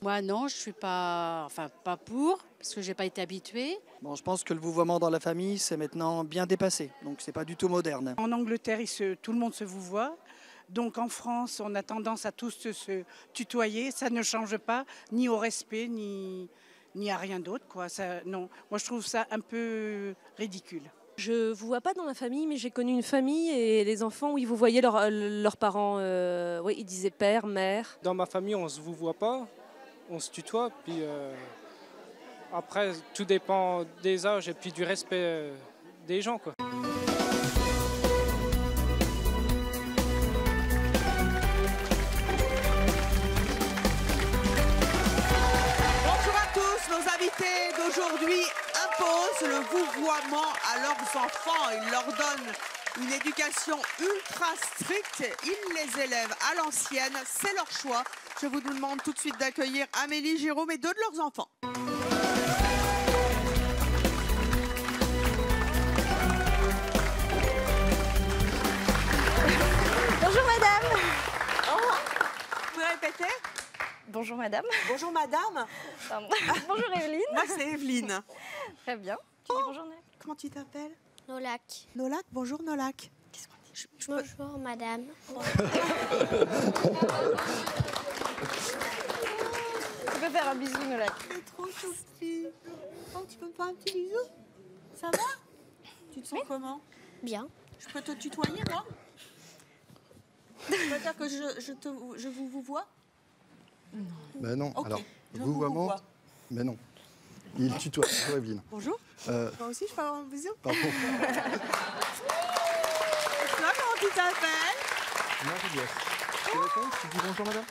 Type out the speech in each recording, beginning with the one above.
Moi non, je suis pas, pas pour, parce que j'ai pas été habituée. Bon, je pense que le vouvoiement dans la famille, c'est maintenant bien dépassé. Donc, c'est pas du tout moderne. En Angleterre, tout le monde se vouvoie. Donc en France, on a tendance à tous se tutoyer. Ça ne change pas, ni au respect, ni à rien d'autre, quoi. Ça, non. Moi, je trouve ça un peu ridicule. Je vous vois pas dans ma famille, mais j'ai connu une famille et les enfants où ils vous voyaient leurs parents. Oui, ils disaient père, mère. Dans ma famille, on se vous voit pas, on se tutoie. Puis après, tout dépend des âges et puis du respect des gens, quoi. Nos invités d'aujourd'hui imposent le vouvoiement à leurs enfants. Ils leur donnent une éducation ultra stricte. Ils les élèvent à l'ancienne. C'est leur choix. Je vous demande tout de suite d'accueillir Amélie, Jérôme et deux de leurs enfants. Bonjour madame. Oh. Vous répétez? Bonjour madame. Bonjour madame. Bonjour Evelyne. Moi c'est Evelyne. Très bien. Tu dis bonjour Nolak. Comment tu t'appelles? Nolak. Nolak, bonjour Nolak. Qu'est-ce qu'on dit? Bonjour madame. Tu peux faire un bisou Nolak. C'est trop choupi. Oh, tu peux me faire un petit bisou? Ça va? Tu te sens comment? Bien. Je peux te tutoyer moi? Tu veux dire que je vous vois? Ben non, okay. alors, le vouvoiement, mais non. Il tutoie. Bonjour Evelyne. Bonjour. Moi aussi, je peux avoir un bisou? Pardon. Toi, comment tu t'appelles? Marie-Liesse. Tu réponds? Tu dis bonjour madame?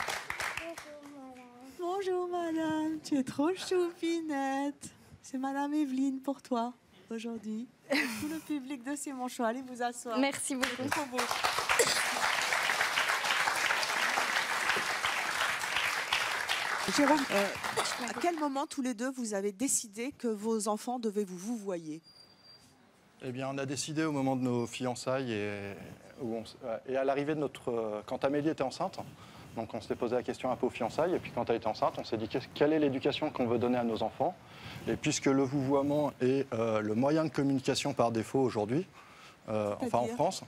Bonjour madame, tu es trop choupinette. C'est madame Evelyne pour toi, aujourd'hui. Tout le public de C'est mon choix, allez vous asseoir. Merci beaucoup. C'est trop beau. Jérôme, à quel moment tous les deux vous avez décidé que vos enfants devaient vous vouvoyer? Eh bien, on a décidé au moment de nos fiançailles et à l'arrivée de notre... quand Amélie était enceinte, donc on s'était posé la question un peu aux fiançailles, et puis quand elle était enceinte, on s'est dit quelle est l'éducation qu'on veut donner à nos enfants. Et puisque le vouvoiement est le moyen de communication par défaut aujourd'hui, enfin en France,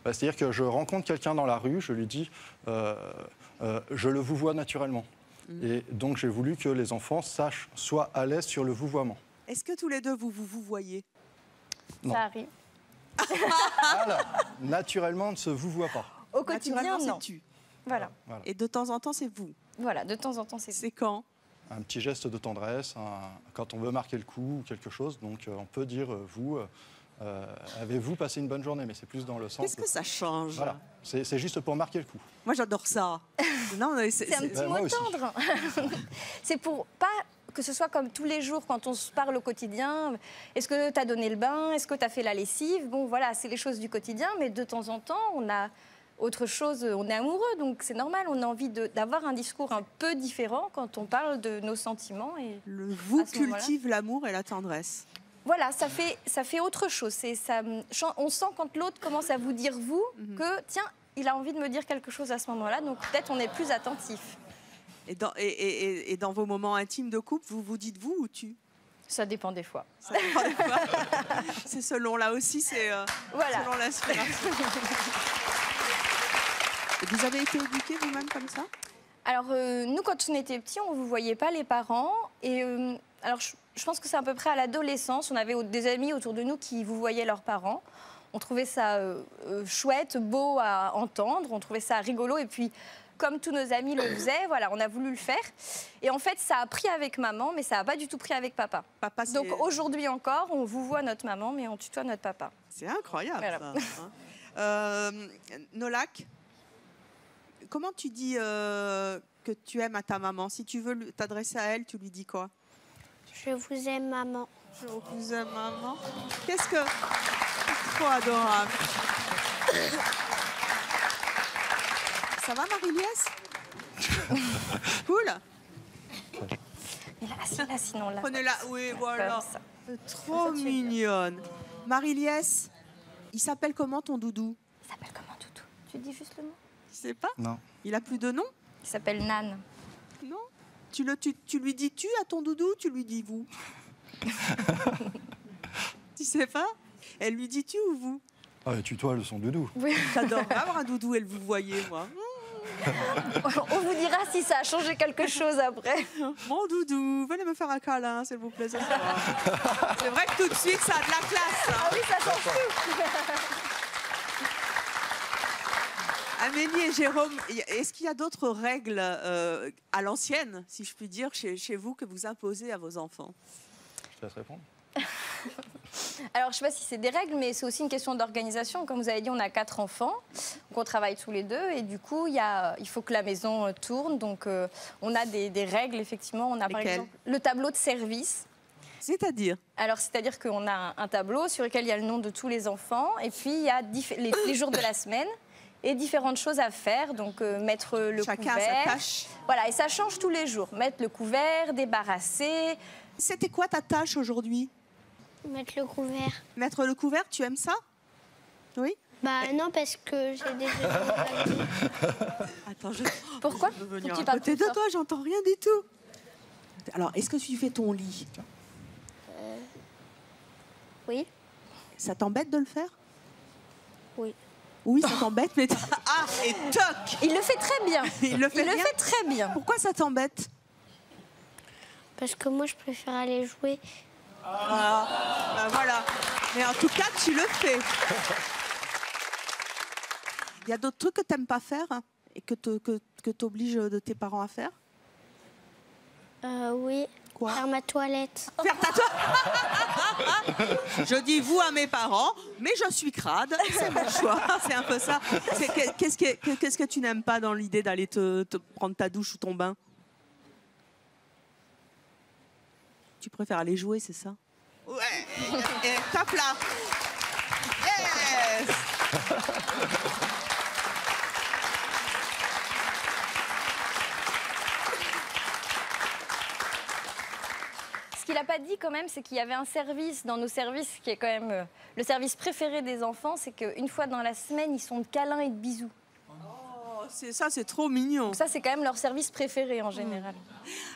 c'est-à-dire que je rencontre quelqu'un dans la rue, je lui dis je le vouvoie naturellement. Et donc j'ai voulu que les enfants soient à l'aise sur le vouvoiement. Est-ce que tous les deux vous voyez? Non. Ça arrive. Alors, naturellement, on ne se vouvoie pas. Au quotidien, non. Tu. Voilà. Et de temps en temps, c'est vous. Voilà, de temps en temps, c'est C'est quand? Un petit geste de tendresse, quand on veut marquer le coup ou quelque chose. Donc on peut dire, vous, avez-vous passé une bonne journée? Mais c'est plus dans le sens... Qu'est-ce que ça change? Voilà, c'est juste pour marquer le coup. Moi, j'adore ça. Non, c'est un petit mot tendre. C'est pour pas que ce soit comme tous les jours quand on se parle au quotidien. Est-ce que tu as donné le bain? Est-ce que tu as fait la lessive? Bon, voilà, c'est les choses du quotidien, mais de temps en temps, on a autre chose, on est amoureux, donc c'est normal, on a envie d'avoir un discours un peu différent quand on parle de nos sentiments. Et le vous cultive l'amour et la tendresse. Voilà, ça fait autre chose. On sent quand l'autre commence à vous dire vous, que tiens, il a envie de me dire quelque chose à ce moment-là, donc peut-être on est plus attentif. Et dans vos moments intimes de couple, vous vous dites vous ou tu? Ça dépend des fois. Ça dépend des fois. C'est selon, là aussi, c'est voilà. Selon l'inspiration. Vous avez été éduqués vous-même comme ça? Alors, nous, quand on était petits, on ne vous voyait pas les parents. Et alors, je pense que c'est à peu près à l'adolescence. On avait des amis autour de nous qui vous voyaient leurs parents. On trouvait ça chouette, beau à entendre. On trouvait ça rigolo. Et puis, comme tous nos amis le faisaient, voilà, on a voulu le faire. Et en fait, ça a pris avec maman, mais ça n'a pas du tout pris avec papa. Donc aujourd'hui encore, on vous voit notre maman, mais on tutoie notre papa. C'est incroyable, voilà. Ça. Nolak, comment tu dis que tu aimes à ta maman? Si tu veux t'adresser à elle, tu lui dis quoi? Je vous aime, maman. Je vous aime, maman. Qu'est-ce que... C'est trop adorable. Ça va, Marie-Liesse? Cool. Mais là, sinon là. Prenez-la, oui, voilà. Trop mignonne. Marie-Liesse, il s'appelle comment ton doudou? Il s'appelle comment, doudou? Tu dis juste le nom? Tu sais pas? Non. Il a plus de nom? Il s'appelle Nan. Non. Tu lui dis tu à ton doudou, tu lui dis vous. Tu sais pas? Elle lui dit tu ou vous? Ah, tutoie son doudou. Oui. J'adorerais avoir un doudou, elle vous voyez, moi. On vous dira si ça a changé quelque chose après. Mon doudou, venez me faire un câlin, s'il vous plaît, ce soir. C'est vrai que tout de suite, ça a de la classe. Hein. Ah oui, ça change tout. Amélie et Jérôme, est-ce qu'il y a d'autres règles à l'ancienne, si je puis dire, chez vous, que vous imposez à vos enfants? Je te laisse répondre. Alors, je ne sais pas si c'est des règles, mais c'est aussi une question d'organisation. Comme vous avez dit, on a 4 enfants, donc on travaille tous les 2. Et du coup, il faut que la maison tourne. Donc, on a des règles, effectivement. On a par exemple le tableau de service. C'est-à-dire? Alors, c'est-à-dire qu'on a un tableau sur lequel il y a le nom de tous les enfants. Et puis, il y a les jours de la semaine et différentes choses à faire. Donc, mettre le Chacun couvert. sa tâche. Voilà, et ça change tous les jours. Mettre le couvert, débarrasser. C'était quoi ta tâche aujourd'hui? Mettre le couvert. Mettre le couvert, tu aimes ça? Oui? Bah non, parce que j'ai des Attends, Pourquoi? je veux venir Faut que tu à parles côté plus de fort. toi, j'entends rien du tout. Alors, est-ce que tu fais ton lit? Oui. Ça t'embête de le faire? Oui. Oui, ça t'embête, mais... Ah, et toc! Il le fait très bien. Il le fait bien? très bien. Pourquoi ça t'embête? Parce que moi, je préfère aller jouer. Ah, ben voilà. Mais en tout cas, tu le fais. Il y a d'autres trucs que tu n'aimes pas faire et que tu obliges de tes parents à faire? Oui. Quoi? Faire ma toilette. Faire ta toilette. Je dis vous à mes parents, mais je suis crade, c'est mon choix. C'est un peu ça. Qu'est-ce que tu n'aimes pas dans l'idée d'aller te prendre ta douche ou ton bain? Tu préfères aller jouer, c'est ça? Ouais. Et tape là. Yes. Ce qu'il n'a pas dit quand même, c'est qu'il y avait un service dans nos services qui est quand même le service préféré des enfants, c'est qu'une fois dans la semaine, ils sont de câlins et de bisous. Oh, c'est trop mignon. Donc ça, c'est quand même leur service préféré en général.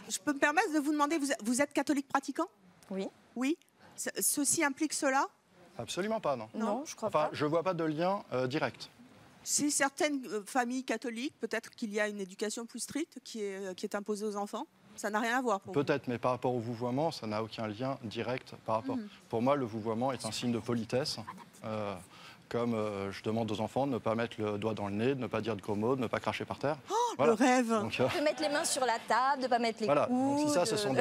Je peux me permettre de vous demander, vous êtes catholique pratiquant? Oui. Oui. Ceci implique cela? Absolument pas, non. Non, je crois Enfin, pas. je vois pas de lien direct. Chez certaines familles catholiques, peut-être qu'il y a une éducation plus stricte qui est imposée aux enfants. Ça n'a rien à voir pour vous. Peut-être, mais par rapport au vouvoiement, ça n'a aucun lien direct par rapport. Pour moi, le vouvoiement est un signe de politesse. Comme je demande aux enfants de ne pas mettre le doigt dans le nez, de ne pas dire de gros mots, de ne pas cracher par terre. Oh, voilà. le rêve. Donc, De mettre les mains sur la table, de ne pas mettre les voilà. coudes. Donc, si ça, ce sont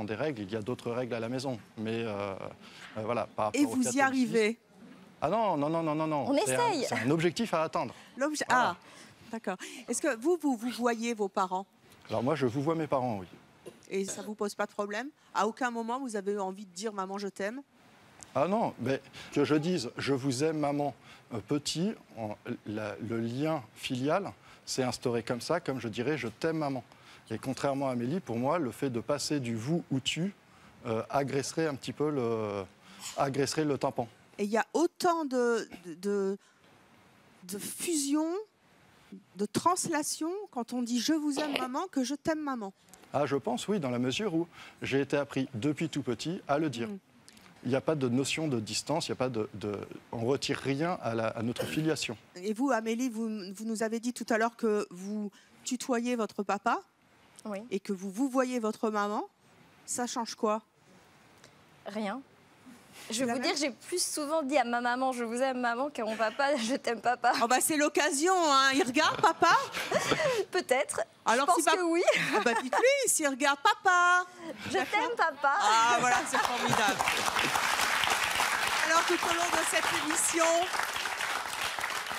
des règles, il y a d'autres règles à la maison. Mais voilà. Par rapport Et au vous y catholicisme- arrivez? Ah non. On essaye. C'est un objectif à atteindre. L'objet. Voilà. Ah, d'accord. Est-ce que vous voyez vos parents? Alors moi, je vous vois mes parents, oui. Et ça vous pose pas de problème? À aucun moment vous avez eu envie de dire maman je t'aime? Ah non, mais que je dise je vous aime maman petit, le lien filial s'est instauré comme ça, comme je dirais je t'aime maman. Et contrairement à Amélie, pour moi, le fait de passer du vous ou tu agresserait un petit peu le tympan. Et il y a autant de fusion, de translation quand on dit je vous aime maman que je t'aime maman. Ah, je pense oui, dans la mesure où j'ai été appris depuis tout petit à le dire. Il n'y a pas de notion de distance, il y a pas on ne retire rien à notre filiation. Et vous, Amélie, vous nous avez dit tout à l'heure que vous tutoyez votre papa et que vous voyez votre maman. Ça change quoi? Rien. Je vais vous dire, j'ai plus souvent dit à ma maman je vous aime maman qu'à mon papa je t'aime papa. Oh bah c'est l'occasion, hein. Il regarde papa? Peut-être. Alors, je pense que oui. Ah bah dites-lui, s'il regarde papa. Je t'aime papa. Ah voilà, c'est formidable. Alors tout au long de cette émission,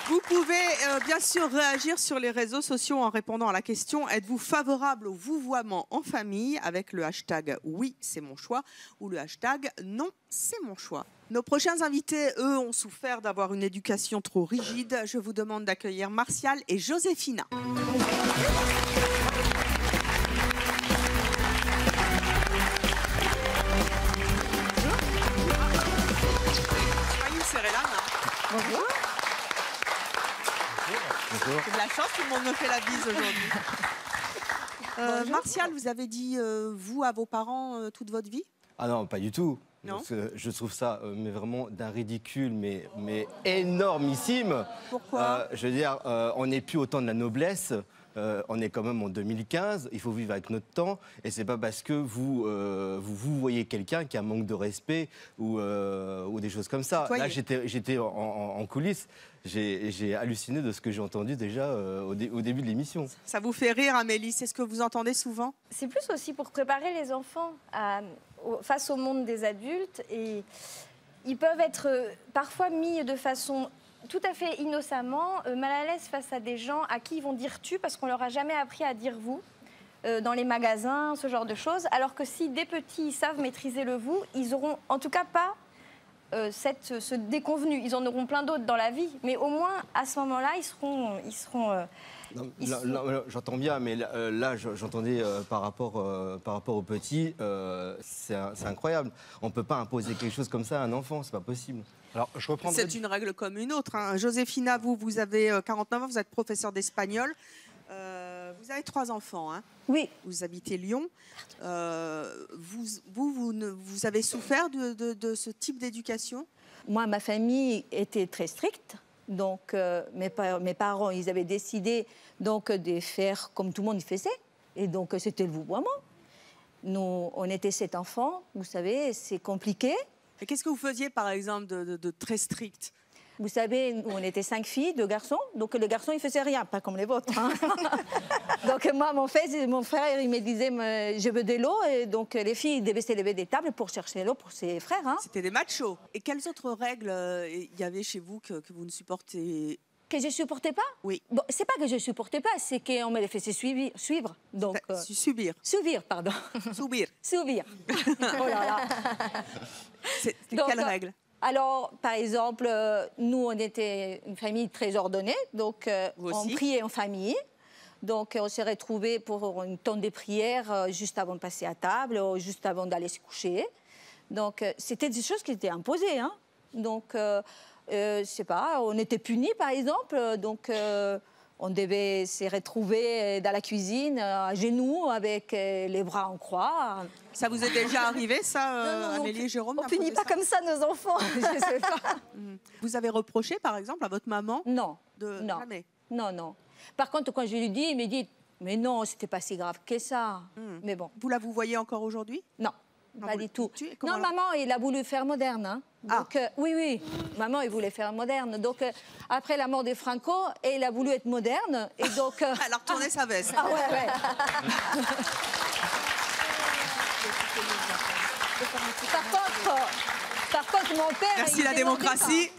vous pouvez bien sûr réagir sur les réseaux sociaux en répondant à la question: êtes-vous favorable au vouvoiement en famille, avec le hashtag oui c'est mon choix ou le hashtag non c'est mon choix. Nos prochains invités, eux, ont souffert d'avoir une éducation trop rigide. Je vous demande d'accueillir Martial et Joséphina. Bonjour. J'ai de la chance, tout le monde me fait la bise aujourd'hui. Martial, vous avez dit vous à vos parents toute votre vie? Ah non, pas du tout. Non. Parce que je trouve ça mais vraiment d'un ridicule, mais énormissime. Pourquoi? Je veux dire, on n'est plus au temps de la noblesse. On est quand même en 2015, il faut vivre avec notre temps, et c'est pas parce que vous voyez quelqu'un qui a un manque de respect ou des choses comme ça. Là, j'étais en coulisses, j'ai halluciné de ce que j'ai entendu déjà au début de l'émission. Ça vous fait rire, Amélie? C'est ce que vous entendez souvent? C'est plus aussi pour préparer les enfants face au monde des adultes, et ils peuvent être parfois mis de façon tout à fait innocemment, mal à l'aise face à des gens à qui ils vont dire tu parce qu'on leur a jamais appris à dire vous dans les magasins, ce genre de choses. Alors que si des petits ils savent maîtriser le vous, ils auront en tout cas pas ce déconvenu. Ils en auront plein d'autres dans la vie, mais au moins à ce moment-là, ils seront j'entends bien, mais là j'entendais par rapport aux petits, c'est incroyable. On ne peut pas imposer quelque chose comme ça à un enfant, c'est pas possible. Alors, je reprendrai... C'est une règle comme une autre. Hein. Josefina, vous avez 49 ans, vous êtes professeure d'espagnol. Vous avez 3 enfants. Hein. Oui. Vous habitez Lyon. Vous avez souffert de ce type d'éducation? Moi, ma famille était très stricte. Donc, mes parents, ils avaient décidé donc, de faire comme tout le monde faisait. Et donc, c'était le vouvoiement. Nous, on était 7 enfants. Vous savez, c'est compliqué. Et qu'est-ce que vous faisiez, par exemple, de très strict? Vous savez, nous, on était 5 filles, 2 garçons. Donc, les garçons, ils ne faisaient rien, pas comme les vôtres. Hein. Donc, moi, mon frère, il me disait, je veux de l'eau. Et donc, les filles ils devaient se lever des tables pour chercher l'eau pour ses frères. Hein. C'était des machos. Et quelles autres règles il y avait chez vous que vous ne supportez? Que je ne supportais pas? Oui. Bon, c'est pas que je ne supportais pas, c'est qu'on me les faisait suivre. Donc, subir. Subir, pardon. Subir. Subir. Oh là là. C'est quelle règle? Alors, par exemple, nous, on était une famille très ordonnée, donc on priait en famille. Donc, on s'est retrouvés pour une temps de prière juste avant de passer à table, ou juste avant d'aller se coucher. Donc, c'était des choses qui étaient imposées. Hein. Donc, je sais pas, on était punis, par exemple. Donc, on devait se retrouver dans la cuisine, à genoux, avec les bras en croix. Ça vous est déjà arrivé, ça, non, Amélie et Jérôme? On ne punit pas comme ça nos enfants, je sais pas. Vous avez reproché, par exemple, à votre maman? Non. Non. Jamais. Non, non. Par contre, quand je lui dis, il me dit, mais non, c'était pas si grave que ça. Mais bon. Vous voyez encore aujourd'hui? Non. Pas du tout. Non, maman, il a voulu faire moderne. Hein. Donc, oui. Maman, il voulait faire moderne. Donc, après la mort de Franco, il a voulu être moderne. Et donc, elle a retourné sa veste. Ah ouais. Par contre, mon père... Merci la démocratie.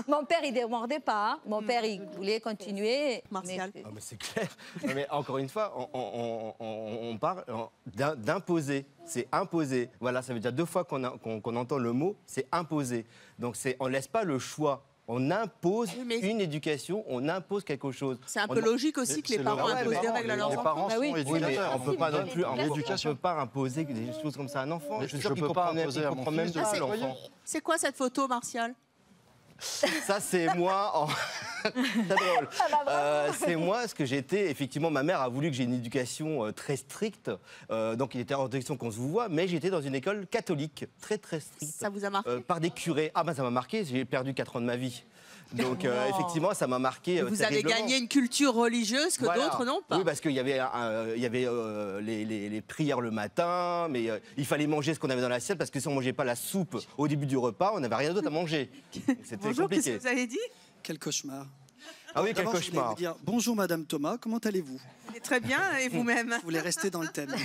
Mon père, il ne demandait pas. Hein. Mon père, il voulait continuer. Martial. Mais c'est clair. Mais encore une fois, on parle d'imposer. C'est imposer. Voilà, ça veut dire 2 fois qu'on entend le mot, c'est imposer. Donc, on ne laisse pas le choix. On impose une éducation, on impose quelque chose. C'est un peu logique aussi que les parents imposent des règles à leurs enfants. Les parents sont éducateurs. On ne peut pas non plus imposer des choses comme ça à un enfant. Je ne peux pas imposer à mon fils même pas l'enfant. C'est quoi cette photo, Martial? Ça, c'est moi. C'est drôle. C'est moi, ce que j'étais. Effectivement, ma mère a voulu que j'ai une éducation très stricte. Donc, il était hors de question qu'on se voit. Mais j'étais dans une école catholique, très, très stricte. Ça vous a marqué? Par des curés. Ah, ben, ça m'a marqué. J'ai perdu 4 ans de ma vie. Donc, effectivement, ça m'a marqué. Vous avez gagné une culture religieuse que d'autres n'ont pas. Oui, parce qu'il y avait, les prières le matin, mais il fallait manger ce qu'on avait dans l'assiette, parce que si on ne mangeait pas la soupe au début du repas, on n'avait rien d'autre à manger. C'était Bonjour, compliqué. qu'est-ce que vous avez dit? Quel cauchemar. Ah oui, quel D'abord, je voulais cauchemar. vous dire, bonjour Madame Thomas, comment allez-vous? Très bien, et vous-même? Je voulais rester dans le thème.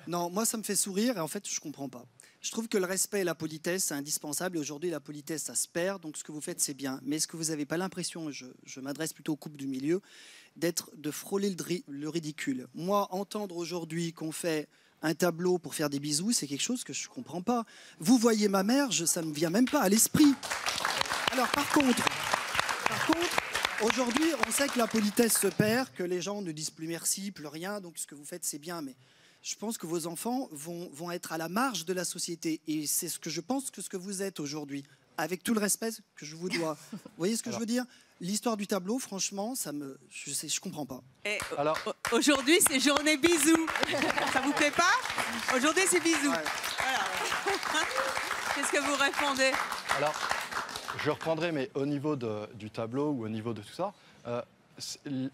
Non, moi ça me fait sourire et en fait je ne comprends pas. Je trouve que le respect et la politesse, c'est indispensable. Et aujourd'hui, la politesse, ça se perd. Donc, ce que vous faites, c'est bien. Mais est-ce que vous n'avez pas l'impression, je m'adresse plutôt aux couples du milieu, de frôler le ridicule? Moi, entendre aujourd'hui qu'on fait un tableau pour faire des bisous, c'est quelque chose que je ne comprends pas. Vous voyez ma mère, ça ne me vient même pas à l'esprit. Alors, par contre, aujourd'hui, on sait que la politesse se perd, que les gens ne disent plus merci, plus rien. Donc, ce que vous faites, c'est bien. Mais je pense que vos enfants vont être à la marge de la société. Et c'est ce que je pense que ce que vous êtes aujourd'hui, avec tout le respect que je vous dois. Vous voyez ce que je veux dire? L'histoire du tableau, franchement, je comprends pas. Et Alors, aujourd'hui, c'est journée bisous. Ça vous plaît pas? Aujourd'hui, c'est bisous. Ouais. Voilà. Qu'est-ce que vous répondez? Alors, je reprendrai, mais au niveau du tableau ou au niveau de tout ça,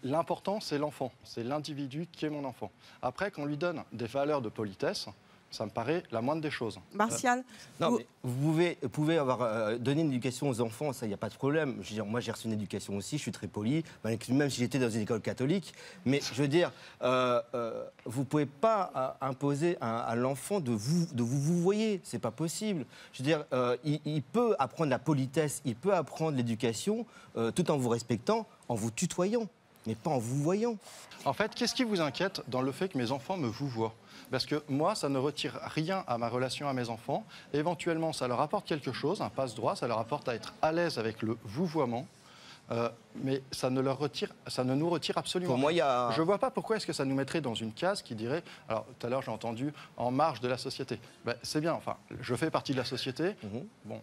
l'important, c'est l'enfant. C'est l'individu qui est mon enfant. Après, qu'on lui donne des valeurs de politesse, ça me paraît la moindre des choses. Martial, Non, mais vous pouvez avoir donné une éducation aux enfants, ça, il n'y a pas de problème. Je veux dire, moi, j'ai reçu une éducation aussi, je suis très poli, même si j'étais dans une école catholique. Mais je veux dire, vous ne pouvez pas imposer à l'enfant de vous voyer. C'est pas possible. Je veux dire, il peut apprendre la politesse, il peut apprendre l'éducation, tout en vous respectant, en vous tutoyant, mais pas en vous voyant. En fait, qu'est-ce qui vous inquiète dans le fait que mes enfants me vous voient? Parce que moi, ça ne retire rien à ma relation à mes enfants. Éventuellement, ça leur apporte quelque chose, un passe-droit, ça leur apporte à être à l'aise avec le vouvoiement. Mais ça ne nous retire absolument rien. Je ne vois pas pourquoi est-ce que ça nous mettrait dans une case qui dirait... Alors, tout à l'heure, j'ai entendu en marge de la société. Ben, c'est bien, enfin, je fais partie de la société. Bon,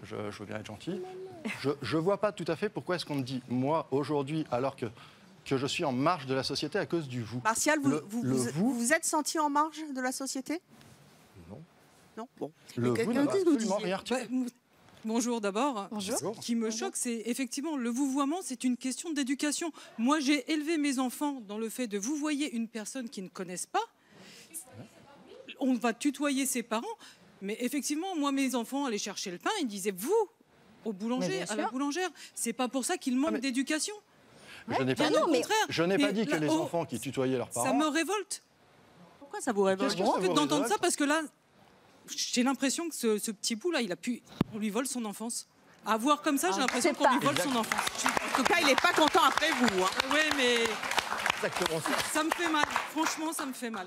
je veux bien être gentil. Je ne vois pas tout à fait pourquoi est-ce qu'on me dit, moi, aujourd'hui, alors que je suis en marge de la société à cause du vous. Martial, vous vous êtes senti en marge de la société? Non. Non. Bon. Le vous n'a absolument rien retiré. Bonjour d'abord. Bonjour. Ce qui me choque, c'est effectivement le vouvoiement, c'est une question d'éducation. Moi, j'ai élevé mes enfants dans le fait de vouvoyer une personne qu'ils ne connaissent pas. On va tutoyer ses parents, mais effectivement, moi, mes enfants allaient chercher le pain, ils disaient vous au boulanger, à la boulangère. C'est pas pour ça qu'ils manquent d'éducation. Je n'ai pas, dit que les enfants qui tutoyaient leurs parents... Ça me révolte. Pourquoi ça vous révolte? J'ai envie d'entendre ça parce que là, j'ai l'impression que ce petit bout-là, on lui vole son enfance. À voir comme ça, j'ai l'impression qu'on lui vole son enfance. En tout cas, il n'est pas content après vous. Hein. Oui, mais Exactement ça. Ça me fait mal. Franchement, ça me fait mal.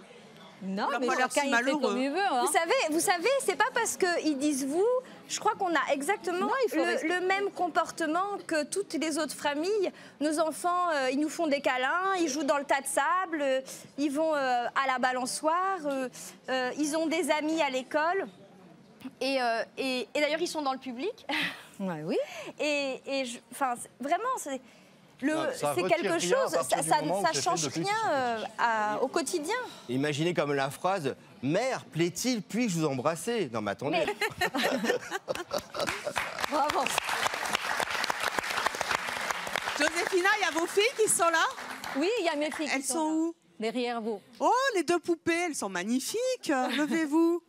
Non, mais chacun il fait comme il veut. Hein. Vous savez, c'est pas parce qu'ils disent vous. Je crois qu'on a exactement le même comportement que toutes les autres familles. Nos enfants, ils nous font des câlins, ils jouent dans le tas de sable, ils vont à la balançoire, ils ont des amis à l'école. Et d'ailleurs, ils sont dans le public. Ouais, oui. Vraiment, c'est quelque chose, ça change rien au quotidien. Imaginez comme la phrase « Mère, plaît-il, puis-je vous embrasser ?» Non mais attendez. Bravo. Joséphina, il y a vos filles qui sont là? Oui, il y a mes filles qui sont où? Là. Derrière vous. Oh, les deux poupées, elles sont magnifiques. Levez-vous.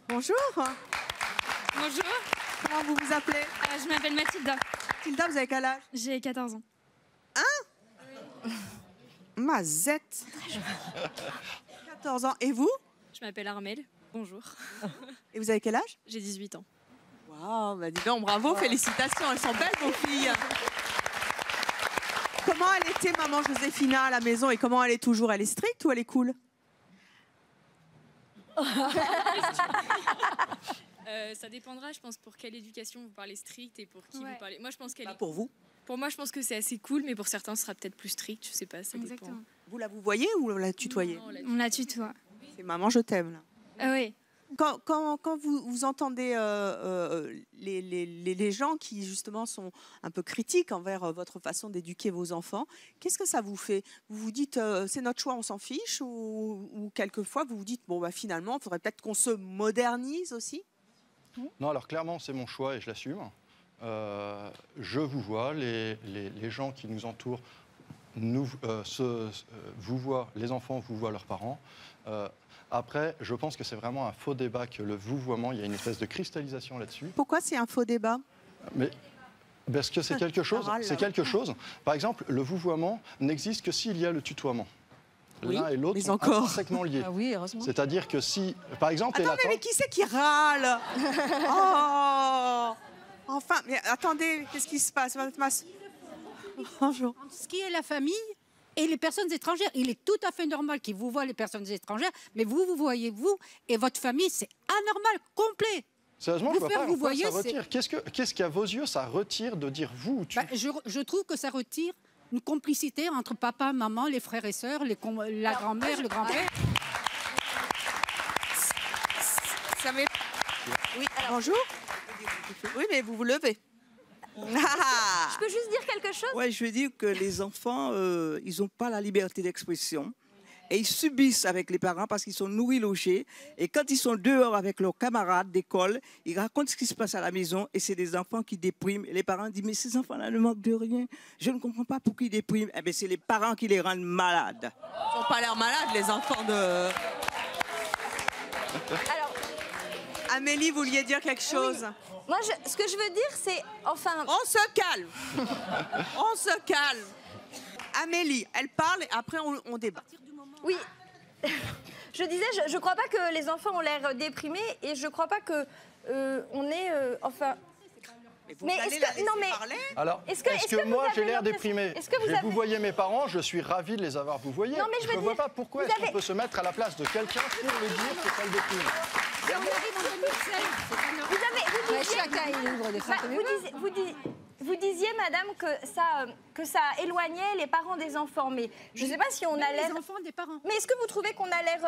Bonjour. Bonjour. Comment vous vous appelez? Je m'appelle Mathilda. Mathilda, vous avez quel âge? J'ai 14 ans. Hein? Mazette. 14 ans. Et vous? Je m'appelle Armelle. Bonjour. Et vous avez quel âge? J'ai 18 ans. Waouh, bah dis donc, bravo, félicitations. Elles sont belles, vos filles. Comment elle était, maman Joséphina, à la maison? Et comment elle est toujours? Elle est stricte ou elle est cool? Ça dépendra, je pense, pour quelle éducation vous parlez strict et pour qui vous parlez. Moi, je pense qu'elle est... Pour vous? Pour moi, je pense que c'est assez cool, mais pour certains, ce sera peut-être plus strict. Je sais pas, ça dépend. Vous la vous voyez ou la tutoyez? On la tutoie. C'est maman, je t'aime, là. Ah oui. Quand vous entendez les gens qui, justement, sont un peu critiques envers votre façon d'éduquer vos enfants, qu'est-ce que ça vous fait? Vous vous dites, c'est notre choix, on s'en fiche? Ou quelquefois, vous vous dites, bon, bah, finalement, il faudrait peut-être qu'on se modernise aussi? Non, alors clairement, c'est mon choix et je l'assume. Je vous vois, les gens qui nous entourent vous voient, les enfants vous voient leurs parents. Après, je pense que c'est vraiment un faux débat que le vouvoiement, il y a une espèce de cristallisation là-dessus. Pourquoi c'est un faux débat? Mais parce que c'est quelque chose. C'est quelque chose. Par exemple, le vouvoiement n'existe que s'il y a le tutoiement. Oui, l'un et l'autre sont intrinsèquement liés. Ah oui, heureusement. C'est-à-dire que si, par exemple... Attendez, mais qui c'est qui râle? Oh, enfin, mais attendez, qu'est-ce qui se passe? Bonjour. Ce qui est la famille et les personnes étrangères, il est tout à fait normal qu'ils vous voient les personnes étrangères, mais vous voyez vous et votre famille, c'est anormal, complet. Sérieusement, je vois pas vous pourquoi voyez, ça retire. Qu'est-ce qu'à vos yeux, ça retire de dire vous ou tu? Je trouve que ça retire une complicité entre papa, maman, les frères et sœurs, la grand-mère, le grand-père. Oui, bonjour. Oui, mais vous vous levez. Je peux juste dire quelque chose? Oui, je veux dire que les enfants, ils n'ont pas la liberté d'expression. Et ils subissent avec les parents parce qu'ils sont nourris, logés. Et quand ils sont dehors avec leurs camarades d'école, ils racontent ce qui se passe à la maison. Et c'est des enfants qui dépriment. Et les parents disent, mais ces enfants-là ne manquent de rien. Je ne comprends pas pourquoi ils dépriment. Eh bien, c'est les parents qui les rendent malades. Ils n'ont pas l'air malades, les enfants de... Alors, Amélie, vous vouliez dire quelque chose? Moi, ce que je veux dire, c'est... Enfin... On se calme. On se calme. Amélie, elle parle et après on débat. Oui, je disais, je ne crois pas que les enfants ont l'air déprimés et je ne crois pas que on est, enfin. Mais est-ce que non mais alors, est-ce que moi j'ai l'air déprimé? Vous voyez mes parents, je suis ravi de les avoir vous voyez. Non, mais je ne vois pas pourquoi est-ce qu'on peut se mettre à la place de quelqu'un pour lui dire que ça le déprime. On arrive en 2016. Chacun est libre de faire comme il veut. Vous disiez, madame, que ça éloignait les parents des enfants. Mais je ne sais pas si on a l'air... Les enfants des parents. Mais est-ce que vous trouvez qu'on a l'air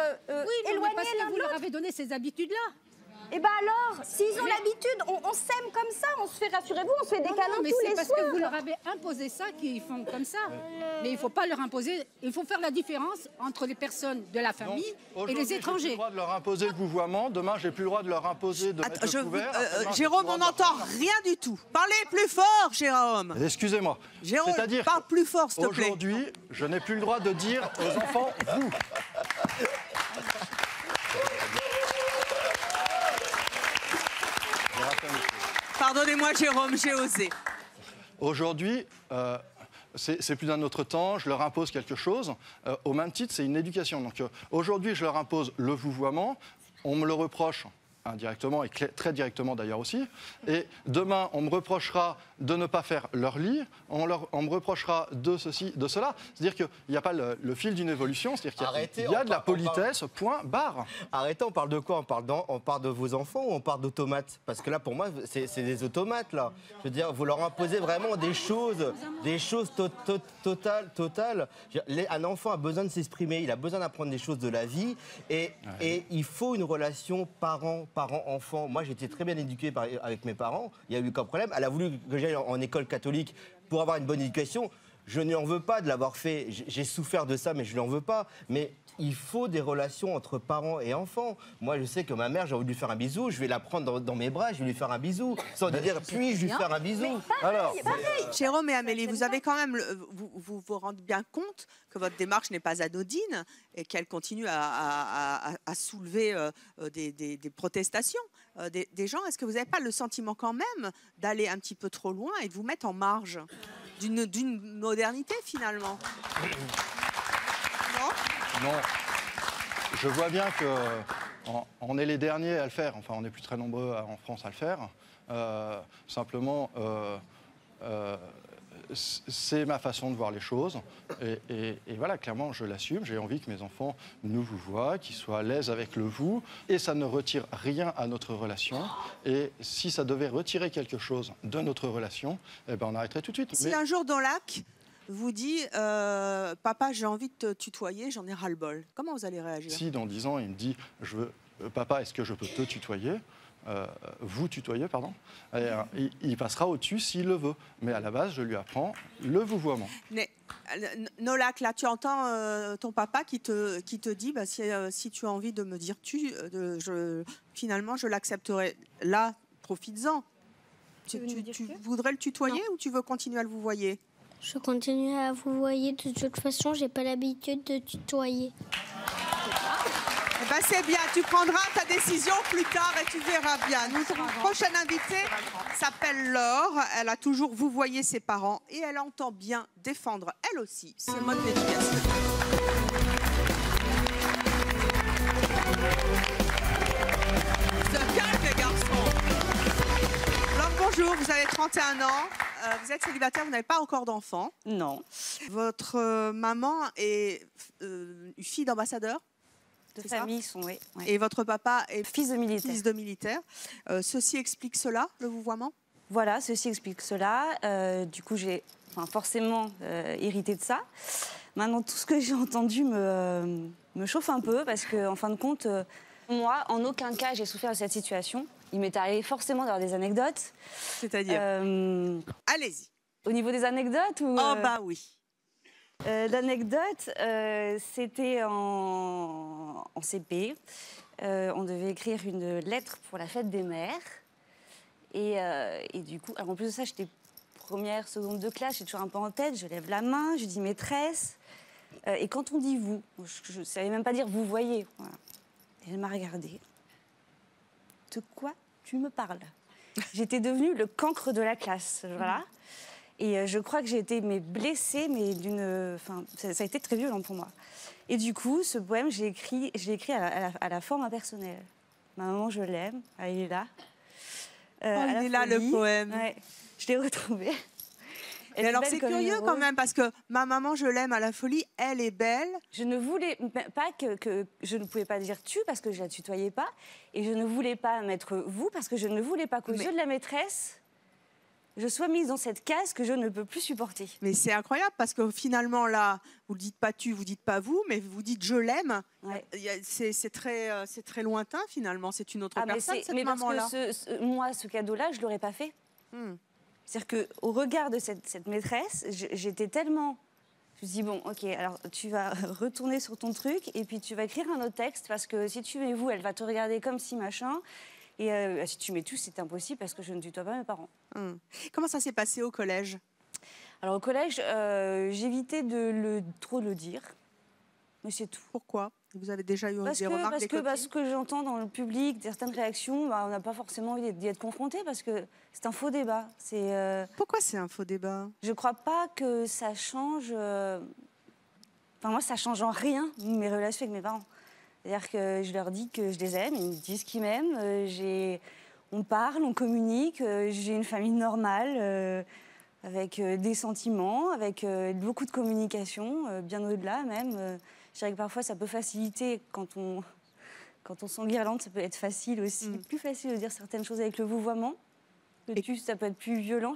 éloigné parce que l'un de vous leur l'autre? avez donné ces habitudes-là. Eh bien alors, s'ils ont l'habitude, on s'aime comme ça, on se fait, rassurez-vous, on se fait des câlins tous les soirs. Mais c'est parce que vous leur avez imposé ça qu'ils font comme ça. Mais il ne faut pas leur imposer, il faut faire la différence entre les personnes de la famille et les étrangers. J'ai plus le droit de leur imposer le vouvoiement, demain j'ai plus le droit de leur imposer de mettre le couvert. Jérôme, on n'entend rien du tout. Parlez plus fort, Jérôme. Excusez-moi. Jérôme, c'est-à-dire parle plus fort, s'il te plaît. Aujourd'hui, je n'ai plus le droit de dire aux enfants « vous ». Pardonnez-moi, Jérôme, j'ai osé. Aujourd'hui, c'est plus d'un autre temps, je leur impose quelque chose. Au même titre, c'est une éducation. Donc aujourd'hui, je leur impose le vouvoiement, on me le reproche indirectement et très directement d'ailleurs aussi. Et demain, on me reprochera de ne pas faire leur lit, on me reprochera de ceci, de cela. C'est-à-dire qu'il n'y a pas le fil d'une évolution, c'est-à-dire qu'il y a de la politesse, point, barre. Arrêtez, on parle de quoi? On parle de vos enfants ou on parle d'automates? Parce que là, pour moi, c'est des automates, là. Je veux dire, vous leur imposez vraiment des choses totales. Un enfant a besoin de s'exprimer, il a besoin d'apprendre des choses de la vie et il faut une relation parents-enfants. Moi, j'étais très bien éduqué avec mes parents. Il n'y a eu aucun problème. Elle a voulu que j'aille en école catholique pour avoir une bonne éducation. Je n'y en veux pas de l'avoir fait. J'ai souffert de ça, mais je ne lui en veux pas. Mais il faut des relations entre parents et enfants. Moi, je sais que ma mère, j'ai envie de lui faire un bisou. Je vais la prendre dans mes bras, je vais lui faire un bisou. Sans lui dire, puis-je lui faire un bisou? Alors, Jérôme et Amélie, vous avez quand même, vous rendez bien compte que votre démarche n'est pas anodine et qu'elle continue à soulever des protestations des gens. Est-ce que vous n'avez pas le sentiment quand même d'aller un petit peu trop loin et de vous mettre en marge d'une modernité finalement? Non. Je vois bien qu'on est les derniers à le faire. Enfin, on n'est plus très nombreux en France à le faire. Simplement, c'est ma façon de voir les choses. Et voilà, clairement, je l'assume. J'ai envie que mes enfants nous vous voient, qu'ils soient à l'aise avec le vous. Et ça ne retire rien à notre relation. Et si ça devait retirer quelque chose de notre relation, eh ben, on arrêterait tout de suite. Si un jour Dolac vous dit papa, j'ai envie de te tutoyer, j'en ai ras-le-bol, comment vous allez réagir? Si dans 10 ans, il me dit papa, est-ce que je peux te tutoyer? Vous tutoyer, pardon. Il passera au-dessus s'il le veut. Mais à la base, je lui apprends le vouvoiement. Mais Nolak, là, tu entends ton papa qui te dit si tu as envie de me dire finalement, je l'accepterai. Là, profites-en. Tu voudrais le tutoyer ou tu veux continuer à le vouvoyer? Je continue à vous voyer. De toute façon, j'ai pas l'habitude de tutoyer. Eh ben c'est bien, tu prendras ta décision plus tard et tu verras bien. Notre prochaine invitée s'appelle Laure. Elle a toujours vouvoyé ses parents et elle entend bien défendre, elle aussi, ce mode d'éducation. Se calme les garçons. Laure, bonjour, vous avez 31 ans. Vous êtes célibataire, vous n'avez pas encore d'enfant. Non. Votre maman est une fille d'ambassadeur de famille, sont, oui. Et votre papa est fils de militaire. Fils de militaire. Ceci explique cela, le vouvoiement? Voilà, ceci explique cela. Du coup, j'ai forcément hérité de ça. Maintenant, tout ce que j'ai entendu me chauffe un peu parce qu'en fin de compte, Moi, en aucun cas, j'ai souffert de cette situation. Il m'est arrivé forcément d'avoir des anecdotes. C'est-à-dire Allez-y. Au niveau des anecdotes ou Oh bah oui. L'anecdote, c'était en CP. On devait écrire une lettre pour la fête des mères. Et du coup, alors en plus de ça, j'étais première, seconde de classe, j'ai toujours un peu en tête. Je lève la main, je dis maîtresse. Et quand on dit vous, je ne savais même pas dire vous voyez. Voilà. Et elle m'a regardée. De quoi tu me parles? J'étais devenue le cancre de la classe, voilà. Et je crois que j'ai été blessée, mais enfin, ça a été très violent pour moi. Et du coup, ce poème, je l'ai écrit à la forme impersonnelle. Ma maman, je l'aime, elle est là. Il est là, le poème. Ouais, je l'ai retrouvé. Et alors c'est curieux quand même parce que ma maman je l'aime à la folie, elle est belle. Je ne voulais pas que je ne pouvais pas dire tu parce que je la tutoyais pas et je ne voulais pas mettre vous parce que je ne voulais pas qu'aux yeux de la maîtresse je sois mise dans cette case que je ne peux plus supporter. Mais c'est incroyable parce que finalement là vous ne dites pas tu, vous dites pas vous, mais vous dites je l'aime. Ouais. C'est très lointain finalement, c'est une autre personne cette maman-là. Moi ce cadeau-là je l'aurais pas fait. C'est-à-dire qu'au regard de cette maîtresse, j'étais tellement... Je me suis dit, bon, ok, alors tu vas retourner sur ton truc et puis tu vas écrire un autre texte parce que si tu mets vous, elle va te regarder comme si machin. Et si tu mets tout, c'est impossible parce que je ne tutoie pas mes parents. Comment ça s'est passé au collège? Alors au collège, j'évitais trop le dire. Mais c'est tout. Pourquoi? Vous avez déjà eu des remarques des copines? Parce que j'entends dans le public certaines réactions, on n'a pas forcément envie d'y être confronté parce que c'est un faux débat. Pourquoi c'est un faux débat? Je ne crois pas que ça change... Enfin, moi, ça change en rien mes relations avec mes parents. C'est-à-dire que je leur dis que je les aime, ils me disent qu'ils m'aiment, on parle, on communique, j'ai une famille normale, avec des sentiments, avec beaucoup de communication, bien au-delà même. Je dirais que parfois, ça peut faciliter quand on s'enguirlande, ça peut être facile aussi. Plus facile de dire certaines choses avec le vouvoiement. Le tu, ça peut être plus violent.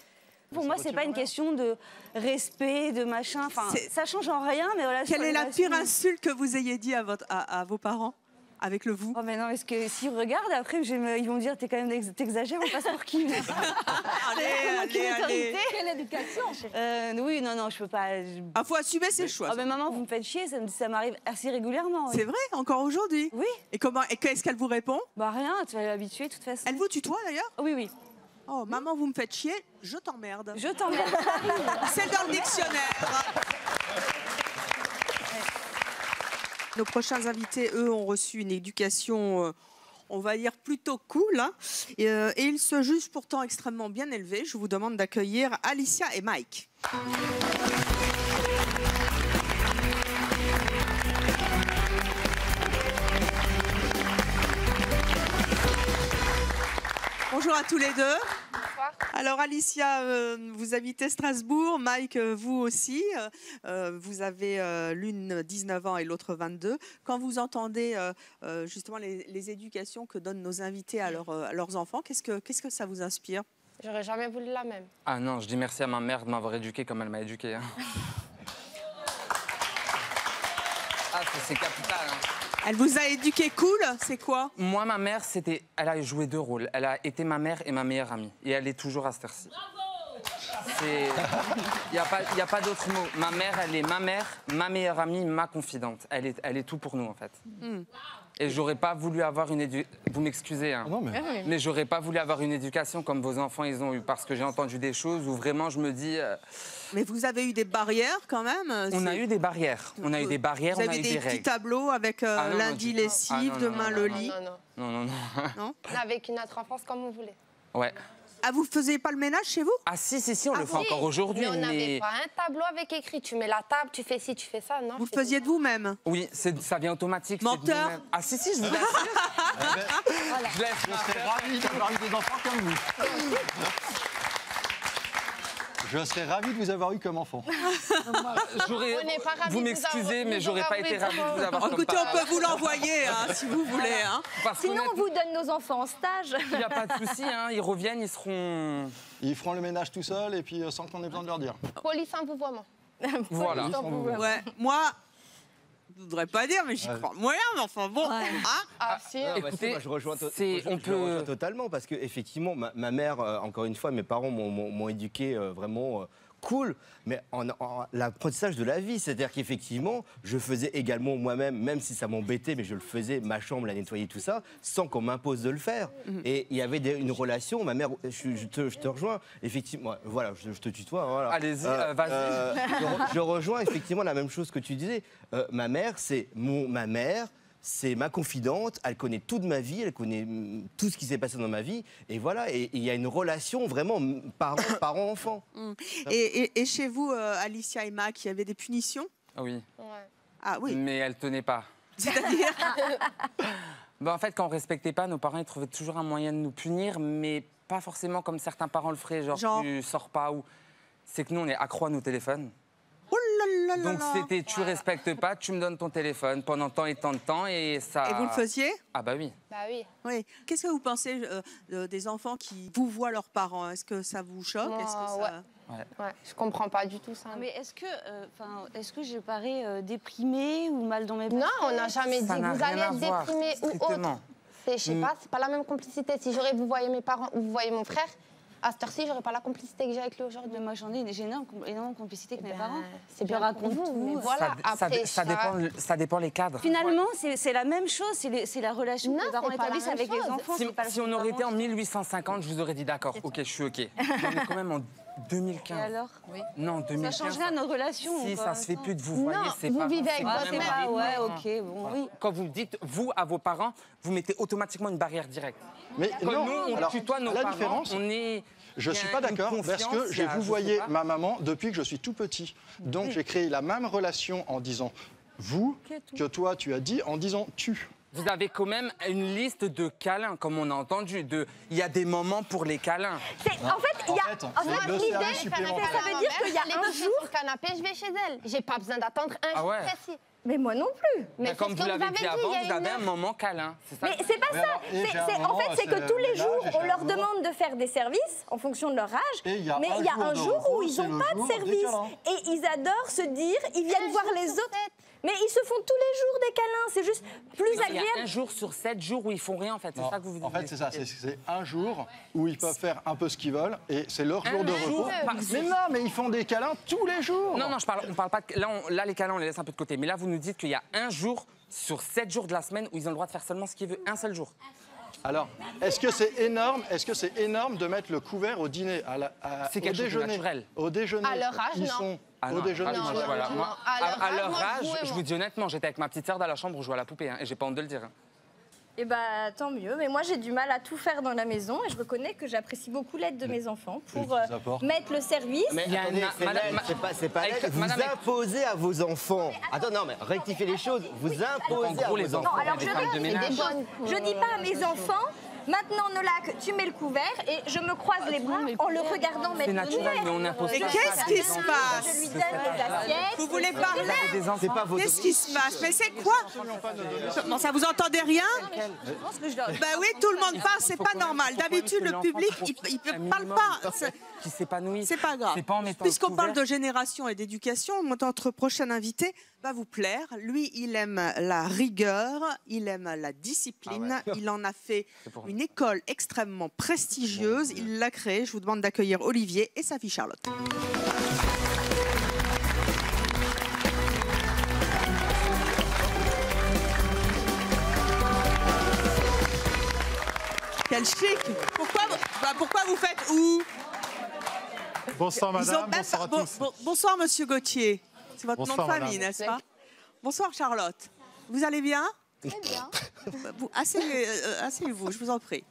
Pour moi, c'est pas une question de respect, de machin. Enfin, ça change en rien, mais voilà. Quelle est la pire insulte que vous ayez dit à vos parents avec le vous? Oh mais non, parce que s'ils regardent, après, ils vont me dire, t'exagères, on passe pour qui? Allez. Quelle éducation? Oui, non, je peux pas. Il faut assumer ses choix. Oh mais maman, vous me faites chier, ça m'arrive assez régulièrement. C'est vrai, encore aujourd'hui? Oui. Et qu'est-ce qu'elle vous répond? Bah rien, tu vas l'habituer de toute façon. Elle vous tutoie d'ailleurs? Oui. Oh, maman, vous me faites chier, je t'emmerde. Je t'emmerde. C'est dans le dictionnaire. Nos prochains invités, eux, ont reçu une éducation, on va dire, plutôt cool. Hein. Et ils se jugent pourtant extrêmement bien élevés. Je vous demande d'accueillir Alicia et Mike. Bonjour à tous les deux. Bonsoir. Alors Alicia, vous habitez Strasbourg, Mike, vous aussi. Vous avez l'une 19 ans et l'autre 22. Quand vous entendez justement les éducations que donnent nos invités à leurs enfants, qu'est-ce que ça vous inspire? J'aurais jamais voulu la même. Ah non, je dis merci à ma mère de m'avoir éduqué comme elle m'a éduqué. Hein. Ah, c'est capital. Hein. Elle vous a éduqué cool, c'est quoi? Moi, ma mère, elle a joué deux rôles. Elle a été ma mère et ma meilleure amie. Et elle est toujours à cette heure-ci. Il n'y a pas d'autre mot. Ma mère, elle est ma mère, ma meilleure amie, ma confidente. Elle est tout pour nous, en fait. Et j'aurais pas voulu avoir une éducation... Vous m'excusez, hein. Non, mais j'aurais pas voulu avoir une éducation comme vos enfants, ils ont eu. Parce que j'ai entendu des choses où vraiment je me dis... Mais vous avez eu des barrières quand même? On a eu des barrières. On a eu des barrières, on a eu des règles. Vous avez des petits tableaux avec lundi lessive, demain le lit? Non. On a vécu notre enfance comme on voulait. Ouais. Ah, vous ne faisiez pas le ménage chez vous? Ah si, on le fait encore aujourd'hui. Mais on n'avait pas un tableau avec écrit, tu mets la table, tu fais ci, tu fais ça, non? Vous le faisiez de vous-même? Oui, ça vient automatique. Menteur? Ah si, je vous laisse. Je serais ravi d'avoir eu des enfants comme vous. Je serais ravi de vous avoir eu comme enfant. Vous m'excusez, mais j'aurais pas été ravi de vous avoir comme Écoutez, on peut vous l'envoyer, hein, si vous voulez. Hein. Sinon, on vous donne nos enfants en stage. Il n'y a pas de souci, hein, ils reviennent, ils seront... Ils feront le ménage tout seuls et puis sans qu'on ait besoin de leur dire. Police en vouvoiement. Voilà. Ouais. Moi, je voudrais pas dire, mais j'y crois moyen, mais enfin bon. Hein Écoutez, moi, je rejoins totalement parce que effectivement, ma mère, encore une fois, mes parents m'ont éduqué vraiment cool, mais l'apprentissage de la vie, c'est-à-dire qu'effectivement, je faisais également moi-même, même si ça m'embêtait, mais je le faisais, ma chambre, la nettoyer, tout ça, sans qu'on m'impose de le faire. Et il y avait une relation, ma mère, je te rejoins, effectivement, voilà, je te tutoie. Voilà. Allez-y, vas-y. Je rejoins effectivement la même chose que tu disais. Ma mère, c'est ma mère. C'est ma confidente, elle connaît toute ma vie, elle connaît tout ce qui s'est passé dans ma vie. Et voilà, et il y a une relation vraiment parent-enfant. Et chez vous, Alicia et Mac, il y avait des punitions? Oui. Ah oui. Mais elle tenait pas. C'est-à-dire En fait, quand on respectait pas, nos parents ils trouvaient toujours un moyen de nous punir, mais pas forcément comme certains parents le feraient, genre tu sors pas ou... C'est que nous, on est accro à nos téléphones. Oh là là là Donc c'était tu respectes pas, tu me donnes ton téléphone pendant tant et tant de temps et ça... Et vous le faisiez? Ah bah oui. Bah oui. Oui. Qu'est-ce que vous pensez des enfants qui vous voient leurs parents? Est-ce que ça vous choque? Ouais, je comprends pas du tout ça. Mais est-ce que je parais déprimée ou mal dans mes baskets? Non, on n'a jamais dit que vous allez être déprimée ou autre. Je sais pas, c'est pas la même complicité. Si vous voyez mes parents ou vous voyez mon frère, à cette heure-ci, j'aurais pas la complicité que j'ai avec lui aujourd'hui. Mais moi, j'en ai énormément de complicité avec mes parents. C'est bien raconté tout. Mais voilà, ça dépend les cadres. Finalement, c'est la même chose. C'est la relation que les parents établissent avec les enfants. Si on aurait été en 1850, je vous aurais dit d'accord, ok, je suis ok. On est quand même en 2015. Et alors? Non, 2015. Ça change rien à notre relation. Si, ça se fait plus de vous voyez, c'est vous pas... vivez avec votre mère. Ouais, ok, bon, oui. Quand vous dites vous à vos parents, vous mettez automatiquement une barrière directe. Mais Quand non, nous, on alors, tutoie nos la parents, différence, on est... Je ne suis pas d'accord parce que j'ai vouvoyé ma maman depuis que je suis tout petit. Donc j'ai créé la même relation en disant vous que toi tu as dit en disant tu. Vous avez quand même une liste de câlins, comme on a entendu. Il y a des moments pour les câlins. En fait, il y a l'idée, ça veut dire qu'il y a un jour... sur le canapé, je vais chez elle. J'ai pas besoin d'attendre un jour précis. Mais moi non plus. Mais comme vous l'avez dit avant, vous avez un moment câlin. Mais c'est pas ça. En fait, c'est que tous les jours, on leur demande de faire des services en fonction de leur âge. Mais il y a un jour où ils n'ont pas de service. Et ils adorent se dire, ils viennent voir les autres. Mais ils se font tous les jours des câlins. C'est juste plus agréable. Il y a un jour sur 7 jours où ils font rien, en fait. C'est ça que vous dites. En fait, c'est ça. C'est un jour où ils peuvent faire un peu ce qu'ils veulent et c'est leur jour de repos. Mais non, mais ils font des câlins tous les jours. Non, on parle pas de... Là, les câlins, on les laisse un peu de côté. Mais là, vous nous dites qu'il y a un jour sur 7 jours de la semaine où ils ont le droit de faire seulement ce qu'ils veulent, un seul jour. Alors, est-ce que c'est énorme de mettre le couvert au dîner, c'est quelque chose de naturel. Au déjeuner. À leur âge, non. Au déjeuner, voilà. À leur âge, je vous dis honnêtement, j'étais avec ma petite sœur dans la chambre où je jouais à la poupée, et j'ai pas honte de le dire. Eh bah tant mieux, mais moi j'ai du mal à tout faire dans la maison et je reconnais que j'apprécie beaucoup l'aide de mes enfants pour mettre le service. Mais c'est pas l'aide, vous imposez à vos enfants. Attends, non, mais rectifiez les choses, vous imposez à vos enfants. Non, alors je dis pas à mes enfants, maintenant Nolak, tu mets le couvert et je me croise les bras en le regardant mettre le naturel, mais on couvert. impose Mais qu'est-ce qui se passe? Je lui donne les assiettes. Vous voulez parler? C'est pas vos... Qu'est-ce qui se passe? Mais c'est quoi? Non, ça vous entendez rien? Ben oui, tout le monde parle, c'est pas normal. D'habitude, le public, il ne parle pas. Qui s'épanouit. C'est pas grave. Puisqu'on parle de génération et d'éducation, notre prochain invité va vous plaire. Lui, il aime la rigueur, il aime la discipline. Il en a fait une école extrêmement prestigieuse. Il l'a créée. Je vous demande d'accueillir Olivier et sa fille Charlotte. Quel chic! Pourquoi vous faites où? Bonsoir madame, bonsoir à tous. Bonsoir monsieur Gauthier. C'est votre nom de famille, madame. n'est-ce pas? Bonsoir Charlotte. Vous allez bien? Très bien. Asseyez-vous, je vous en prie.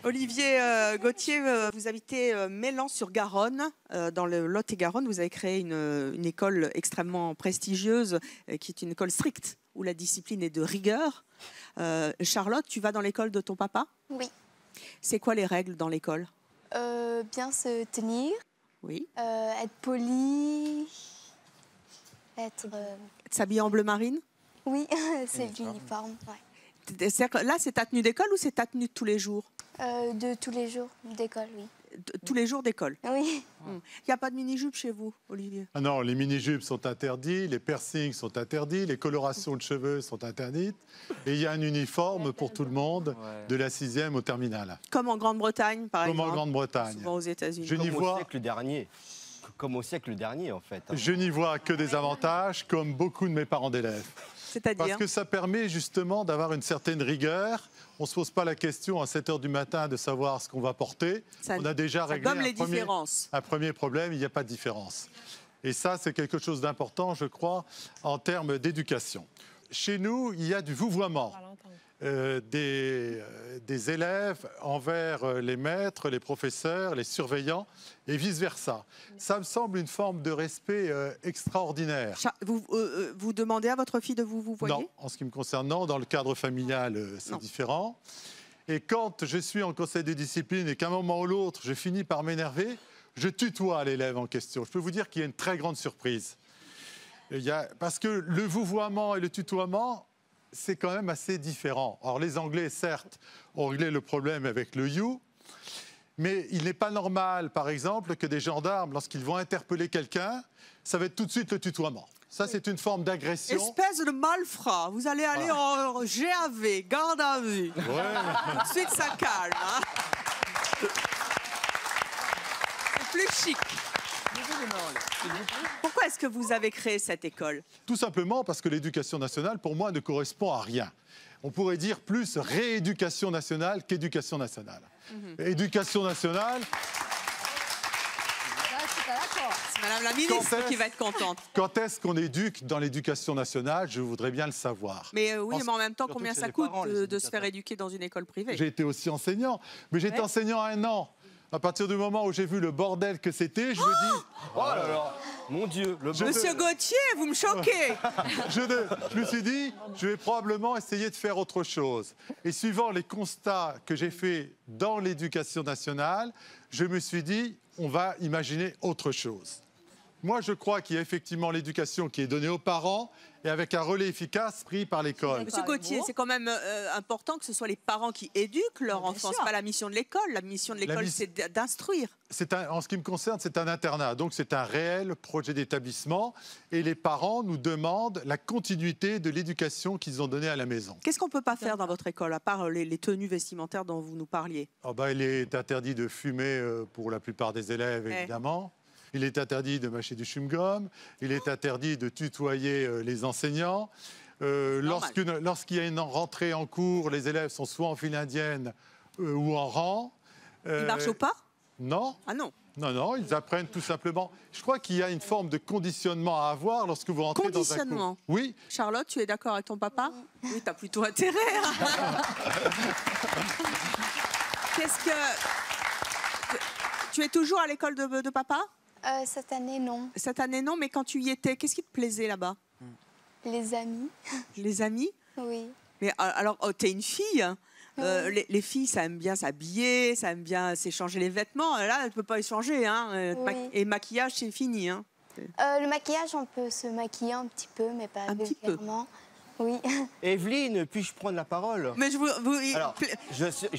Olivier Gauthier, vous habitez Mélan-sur-Garonne, dans le Lot-et-Garonne. Vous avez créé une école extrêmement prestigieuse, qui est une école stricte, où la discipline est de rigueur. Charlotte, tu vas dans l'école de ton papa? Oui. C'est quoi les règles dans l'école? Bien se tenir. Oui. Être poli. S'habiller en bleu marine? Oui, c'est l'uniforme. Ouais. Là, c'est ta tenue d'école ou c'est ta tenue de tous les jours? De tous les jours d'école, oui. tous les jours d'école. Oui. Il n'y a pas de mini-jupe chez vous, Olivier? Ah non, les mini-jupes sont interdits, les piercings sont interdits, les colorations de cheveux sont interdites. Et il y a un uniforme pour tout le monde, de la 6e au terminal. Comme en Grande-Bretagne, par exemple. Comme en Grande-Bretagne. Souvent aux États-Unis. Je n'y vois... Comme au siècle dernier, en fait. Je n'y vois que des avantages, comme beaucoup de mes parents d'élèves. C'est-à-dire? Parce que ça permet justement d'avoir une certaine rigueur. On ne se pose pas la question à 7 h du matin de savoir ce qu'on va porter. On a déjà réglé un premier problème, il n'y a pas de différence. Et ça, c'est quelque chose d'important, je crois, en termes d'éducation. Chez nous, il y a du vouvoiement. Des élèves envers les maîtres, les professeurs, les surveillants et vice-versa. Ça me semble une forme de respect extraordinaire. Vous demandez à votre fille de vous voyer? Non, en ce qui me concerne, non. Dans le cadre familial, c'est différent. Et quand je suis en conseil de discipline et qu'à un moment ou l'autre, je finis par m'énerver, je tutoie l'élève en question. Je peux vous dire qu'il y a une très grande surprise. Parce que le vouvoiement et le tutoiement, c'est quand même assez différent. Alors les Anglais, certes, ont réglé le problème avec le you, mais il n'est pas normal, par exemple, que des gendarmes, lorsqu'ils vont interpeller quelqu'un, ça va être tout de suite le tutoiement. Ça, c'est une forme d'agression. Espèce de malfrat, vous allez aller en GAV, garde à vue. Ouais. Ensuite, ça calme. Hein. C'est plus chic. Pourquoi est-ce que vous avez créé cette école? Tout simplement parce que l'éducation nationale, pour moi, ne correspond à rien. On pourrait dire plus rééducation nationale qu'éducation nationale. Éducation nationale... C'est Madame la ministre qui va être contente. Quand est-ce qu'on éduque dans l'éducation nationale? Je voudrais bien le savoir. Mais oui, mais en même temps, combien ça coûte de se faire éduquer dans une école privée? J'ai été aussi enseignant, mais j'étais enseignant 1 an. À partir du moment où j'ai vu le bordel que c'était, je me dis... Oh là là, mon Dieu, le bordel. Monsieur Gauthier, vous me choquez. Je me suis dit, je vais probablement essayer de faire autre chose. Et suivant les constats que j'ai faits dans l'éducation nationale, je me suis dit, on va imaginer autre chose. Moi, je crois qu'il y a effectivement l'éducation qui est donnée aux parents et avec un relais efficace pris par l'école. Monsieur Gauthier, c'est quand même important que ce soit les parents qui éduquent leur enfant. C'est pas la mission de l'école. La mission de l'école, c'est d'instruire. En ce qui me concerne, c'est un internat. Donc, c'est un réel projet d'établissement. Et les parents nous demandent la continuité de l'éducation qu'ils ont donnée à la maison. Qu'est-ce qu'on ne peut pas faire dans votre école, à part les tenues vestimentaires dont vous nous parliez? Il est interdit de fumer pour la plupart des élèves, évidemment. Il est interdit de mâcher du chewing-gum, il est interdit de tutoyer les enseignants. Lorsqu'il y a une rentrée en cours, les élèves sont soit en file indienne ou en rang. Ils marchent au pas? Non. Ah non. Non, ils apprennent tout simplement. Je crois qu'il y a une forme de conditionnement à avoir lorsque vous rentrez dans un cours. Oui. Charlotte, tu es d'accord avec ton papa? Oui, tu as plutôt intérêt. Qu'est-ce que... Tu es toujours à l'école de papa? Cette année, non. Cette année, non, mais quand tu y étais, qu'est-ce qui te plaisait là-bas? Les amis. Les amis? Oui. Mais alors, t'es une fille. Les filles, ça aime bien s'habiller, ça aime bien s'échanger les vêtements. Là, elle ne peut pas échanger. Hein. Oui. Et maquillage, c'est fini. Hein. Le maquillage, on peut se maquiller un petit peu, mais pas vulgairement. Oui. Evelyne, puis-je prendre la parole? Mais j'ai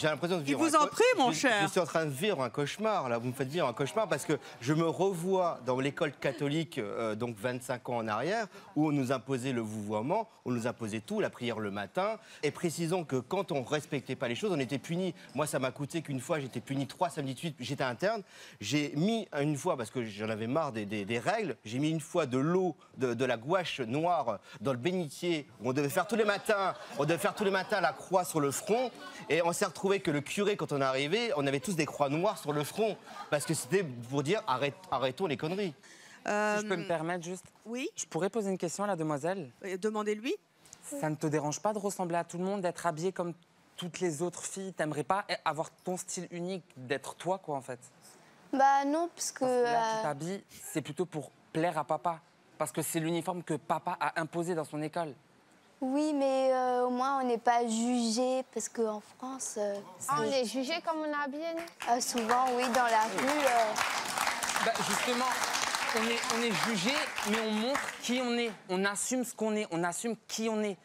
l'impression de vivre. Je vous en prie, mon cher. Je suis en train de vivre un cauchemar, là. Vous me faites vivre un cauchemar parce que je me revois dans l'école catholique, donc 25 ans en arrière, où on nous imposait le vouvoiement, on nous imposait tout, la prière le matin. Et précisons que quand on ne respectait pas les choses, on était puni. Moi, ça m'a coûté qu'une fois, j'étais puni 3 samedis de suite, j'étais interne. J'ai mis une fois, parce que j'en avais marre des règles, j'ai mis une fois de l'eau, de la gouache noire dans le bénitier. On devait faire tous les matins la croix sur le front. Et on s'est retrouvé que le curé, quand on est arrivé, on avait tous des croix noires sur le front. Parce que c'était pour dire arrêtons les conneries. Si je peux me permettre juste. Oui. Je pourrais poser une question à la demoiselle? Demandez-lui. Ça ne te dérange pas de ressembler à tout le monde, d'être habillée comme toutes les autres filles? T'aimerais pas avoir ton style unique, d'être toi, quoi, en fait? Bah non, parce que... Là, tu t'habilles, c'est plutôt pour plaire à papa. Parce que c'est l'uniforme que papa a imposé dans son école. Oui, mais au moins on n'est pas jugé, parce qu'en France... on est jugé comme on est habillé, nous? Souvent, oui, dans la rue. Justement, on est jugé, mais on montre qui on est. On assume ce qu'on est, on assume qui on est.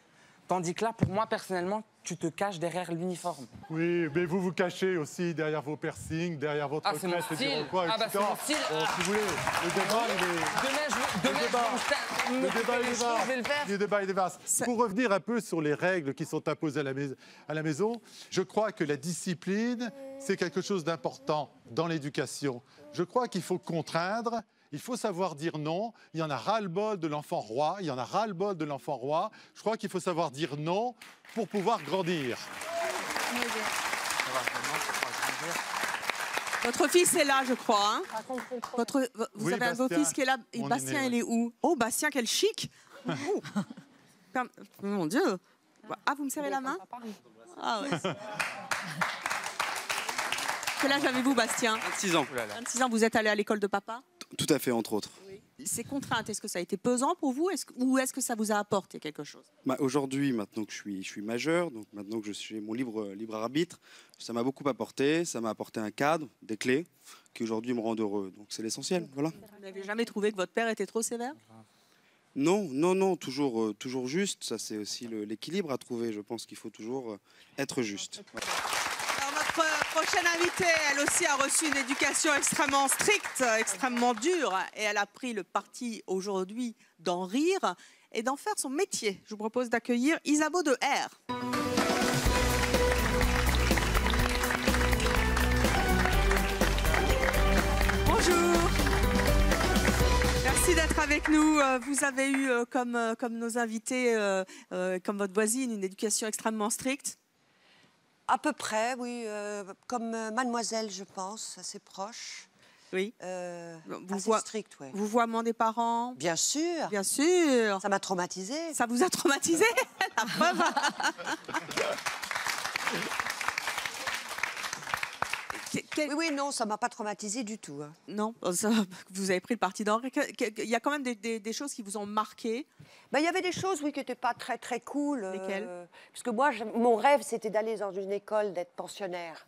Tandis que là, pour moi, personnellement, tu te caches derrière l'uniforme. Oui, mais vous vous cachez aussi derrière vos piercings, derrière votre c'est mon crête, style. etc. Ah bah c'est mon style. Bon, si vous voulez, le débat, il est... Le débat, il est vaste. Pour revenir un peu sur les règles qui sont imposées à la maison, je crois que la discipline, c'est quelque chose d'important dans l'éducation. Je crois qu'il faut contraindre. Il faut savoir dire non. Il y en a ras-le-bol de l'enfant roi. Je crois qu'il faut savoir dire non pour pouvoir grandir. Votre fils est là, je crois. Hein. Vous avez un beau-fils qui est là. Et Bastien, il est où? Oh, Bastien, quel chic. Mon Dieu. Ah, vous me serrez la main? Ah ouais. Quel âge avez-vous, Bastien? 26 ans. 26 ans, vous êtes allé à l'école de papa? Tout à fait, entre autres. Ces contraintes, est-ce que ça a été pesant pour vous ou est-ce que ça vous a apporté quelque chose? Aujourd'hui, maintenant que je suis majeur, donc maintenant que je suis mon libre arbitre, ça m'a beaucoup apporté. Ça m'a apporté un cadre, des clés, qui aujourd'hui me rendent heureux. Donc c'est l'essentiel, voilà. Vous n'avez jamais trouvé que votre père était trop sévère? Non, toujours juste. Ça, c'est aussi l'équilibre à trouver. Je pense qu'il faut toujours être juste. Voilà. Notre prochaine invitée, elle aussi a reçu une éducation extrêmement stricte, extrêmement dure, et elle a pris le parti aujourd'hui d'en rire et d'en faire son métier. Je vous propose d'accueillir Isabeau de R. Bonjour. Merci d'être avec nous. Vous avez eu, comme nos invités, comme votre voisine, une éducation extrêmement stricte. À peu près, oui. Comme mademoiselle, je pense, assez proche. Oui. Assez strict, oui. Vouvoiement des parents? Bien sûr. Bien sûr. Ça m'a traumatisée. Ça vous a traumatisé? La preuve. Oui, non, ça m'a pas traumatisée du tout. Hein. Non, vous avez pris le parti d'en rire. Il y a quand même des choses qui vous ont marqué. Ben, il y avait des choses, oui, qui n'étaient pas très, très cool. Lesquelles? Parce que moi, mon rêve, c'était d'aller dans une école, d'être pensionnaire.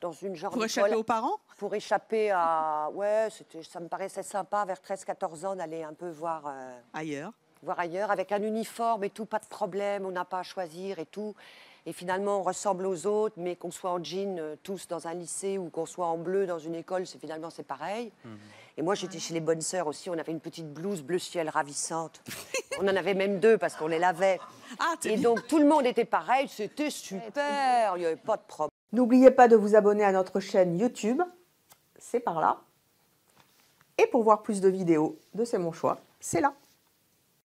Dans une genre pour échapper aux parents? Pour échapper à... Ouais, ça me paraissait sympa, vers 13-14 ans, d'aller un peu voir... ailleurs. Voir ailleurs, avec un uniforme et tout, pas de problème, on n'a pas à choisir et tout. Et finalement, on ressemble aux autres, mais qu'on soit en jean tous dans un lycée ou qu'on soit en bleu dans une école, finalement, c'est pareil. Et moi, j'étais chez les bonnes sœurs aussi. On avait une petite blouse bleu ciel ravissante. On en avait même deux parce qu'on les lavait. Et donc, tout le monde était pareil. C'était super. Il n'y avait pas de problème. N'oubliez pas de vous abonner à notre chaîne YouTube. C'est par là. Et pour voir plus de vidéos de C'est mon choix, c'est là.